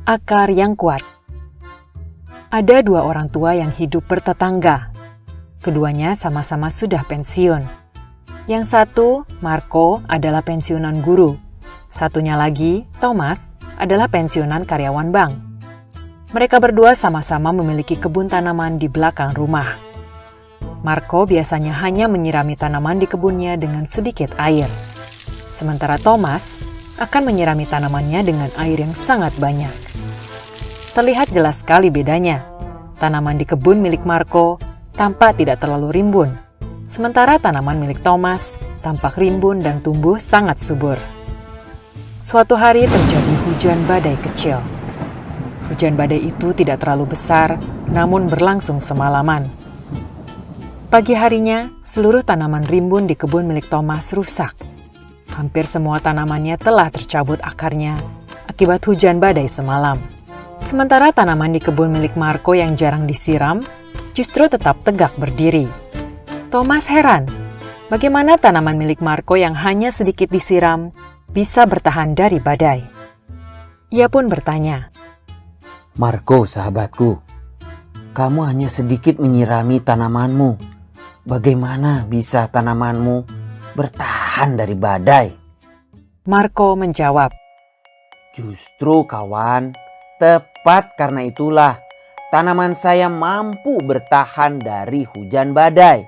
Akar yang kuat. Ada dua orang tua yang hidup bertetangga. Keduanya sama-sama sudah pensiun. Yang satu, Marco, adalah pensiunan guru. Satunya lagi, Thomas, adalah pensiunan karyawan bank. Mereka berdua sama-sama memiliki kebun tanaman di belakang rumah. Marco biasanya hanya menyirami tanaman di kebunnya dengan sedikit air. Sementara Thomas akan menyirami tanamannya dengan air yang sangat banyak. Terlihat jelas sekali bedanya. Tanaman di kebun milik Marco tampak tidak terlalu rimbun, sementara tanaman milik Thomas tampak rimbun dan tumbuh sangat subur. Suatu hari terjadi hujan badai kecil. Hujan badai itu tidak terlalu besar, namun berlangsung semalaman. Pagi harinya, seluruh tanaman rimbun di kebun milik Thomas rusak. Hampir semua tanamannya telah tercabut akarnya akibat hujan badai semalam. Sementara tanaman di kebun milik Marco yang jarang disiram justru tetap tegak berdiri. Thomas heran, bagaimana tanaman milik Marco yang hanya sedikit disiram bisa bertahan dari badai. Ia pun bertanya, "Marco, sahabatku, kamu hanya sedikit menyirami tanamanmu. Bagaimana bisa tanamanmu bertahan dari badai?" Marco menjawab, "Justru kawan, tepat karena itulah tanaman saya mampu bertahan dari hujan badai.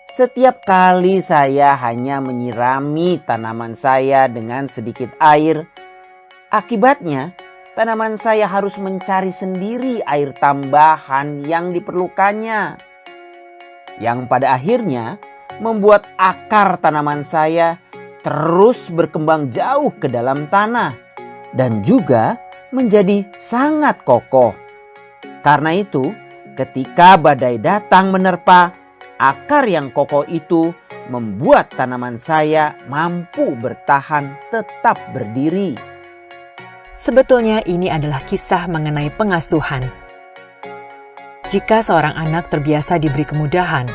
Setiap kali saya hanya menyirami tanaman saya dengan sedikit air, akibatnya tanaman saya harus mencari sendiri air tambahan yang diperlukannya. Yang pada akhirnya membuat akar tanaman saya terus berkembang jauh ke dalam tanah dan juga menjadi sangat kokoh. Karena itu, ketika badai datang menerpa, akar yang kokoh itu membuat tanaman saya mampu bertahan tetap berdiri." sebetulnya ini adalah kisah mengenai pengasuhan. Jika seorang anak terbiasa diberi kemudahan,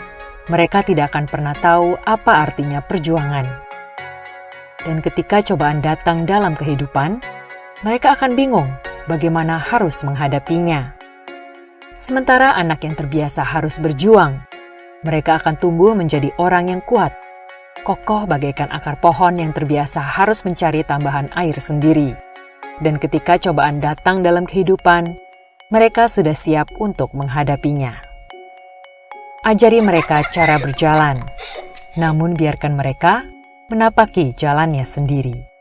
mereka tidak akan pernah tahu apa artinya perjuangan. Dan ketika cobaan datang dalam kehidupan, mereka akan bingung bagaimana harus menghadapinya. Sementara anak yang terbiasa harus berjuang, mereka akan tumbuh menjadi orang yang kuat, kokoh bagaikan akar pohon yang terbiasa harus mencari tambahan air sendiri. Dan ketika cobaan datang dalam kehidupan, mereka sudah siap untuk menghadapinya. Ajari mereka cara berjalan, namun biarkan mereka menapaki jalannya sendiri.